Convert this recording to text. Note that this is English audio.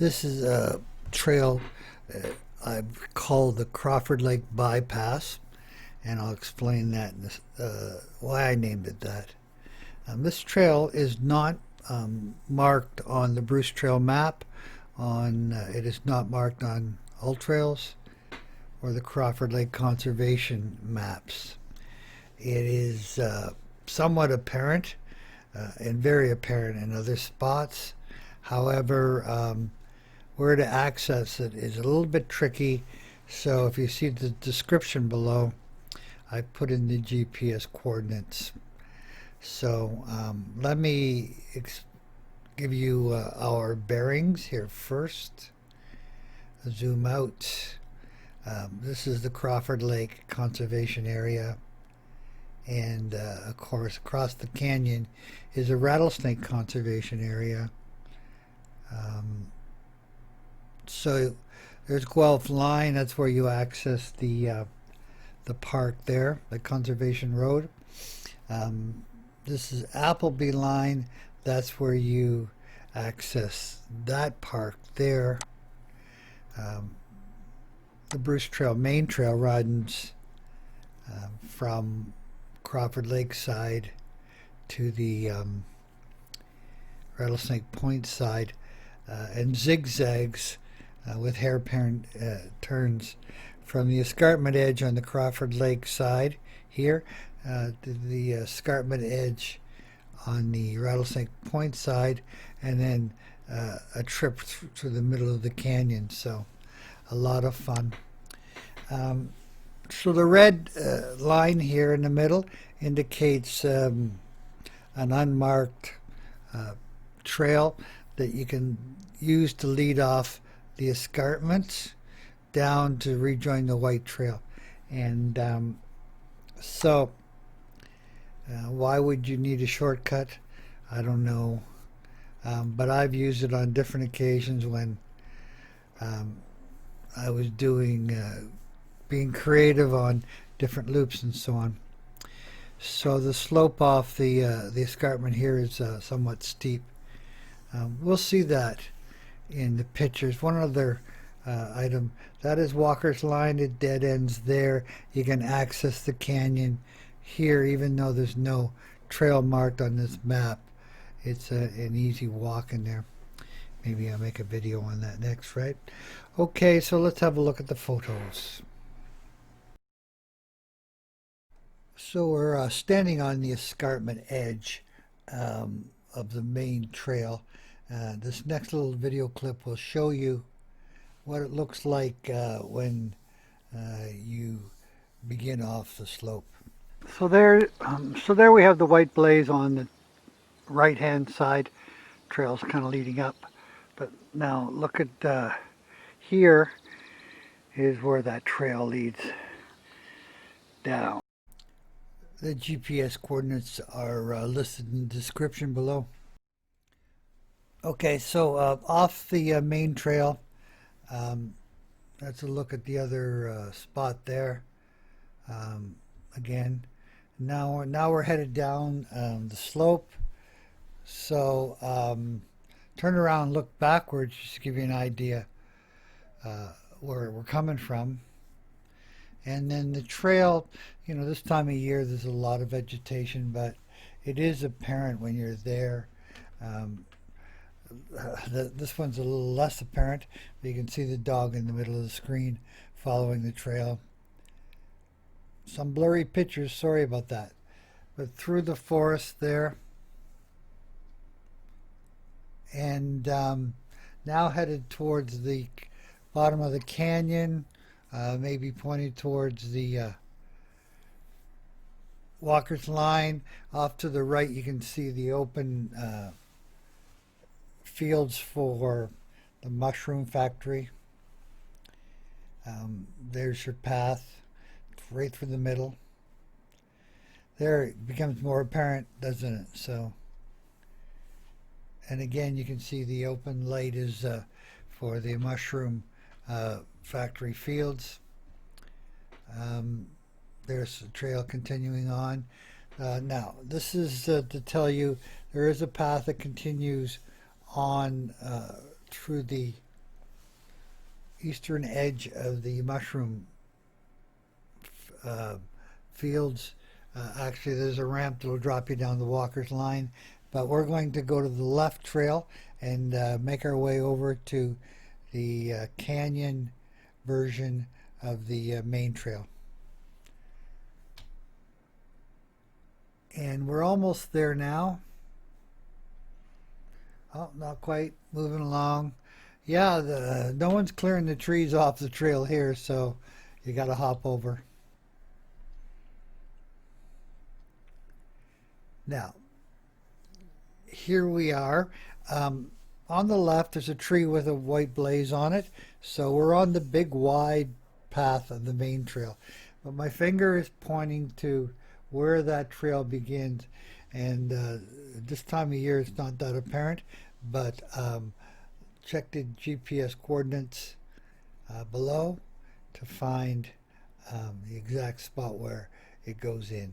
This is a trail I've called the Crawford Lake BiPass, and I'll explain that in this, why I named it that. This trail is not marked on the Bruce Trail map. It is not marked on Alltrails or the Crawford Lake Conservation maps. It is somewhat apparent and very apparent in other spots. However, where to access it is a little bit tricky. So if you see the description below, I put in the GPS coordinates. So let me give you our bearings here first. Zoom out. This is the Crawford Lake Conservation Area. And of course, across the canyon is a rattlesnake conservation area. So there's Guelph Line. That's where you access the park there, the Conservation Road. This is Appleby Line. That's where you access that park there. The Bruce Trail main trail runs from Crawford Lake side to the Rattlesnake Point side and zigzags with hairpin turns from the escarpment edge on the Crawford Lake side here to the escarpment edge on the Rattlesnake Point side, and then a trip through the middle of the canyon. So a lot of fun. So the red line here in the middle indicates an unmarked trail that you can use to lead off the escarpments down to rejoin the white trail. And why would you need a shortcut? I don't know. But I've used it on different occasions when I was being creative on different loops and so on. So the slope off the escarpment here is somewhat steep. We'll see that in the pictures. One other item, that is Walker's Line. It dead ends there. You can access the canyon here even though there's no trail marked on this map. It's an easy walk in there. Maybe I'll make a video on that next, right? Okay, so let's have a look at the photos. So we're standing on the escarpment edge of the main trail. This next little video clip will show you what it looks like when you begin off the slope. So there we have the white blaze on the right-hand side. Trail's kind of leading up, but now look at here is where that trail leads down. The GPS coordinates are listed in the description below. Okay, so off the main trail, that's a look at the other spot there. Again, now we're headed down the slope. So turn around, look backwards, just to give you an idea where we're coming from. And then the trail, you know, this time of year there's a lot of vegetation, but it is apparent when you're there. This one's a little less apparent, but you can see the dog in the middle of the screen following the trail. Some blurry pictures, sorry about that. But through the forest there, and now headed towards the bottom of the canyon, maybe pointing towards the Walker's Line. Off to the right you can see the open fields for the mushroom factory. There's your path right through the middle. There it becomes more apparent, doesn't it? So, and again you can see the open light is for the mushroom factory fields. There's the trail continuing on. Now this is to tell you there is a path that continues on through the eastern edge of the mushroom uh, fields. Actually, there's a ramp that will drop you down the walker's line, but we're going to go to the left trail and make our way over to the canyon version of the main trail. And we're almost there now. Oh, not quite. Moving along. Yeah, no one's clearing the trees off the trail here, so you got to hop over. Now, here we are. On the left, there's a tree with a white blaze on it, so we're on the big wide path of the main trail. But my finger is pointing to where that trail begins, and this time of year it's not that apparent, but check the GPS coordinates below to find the exact spot where it goes in.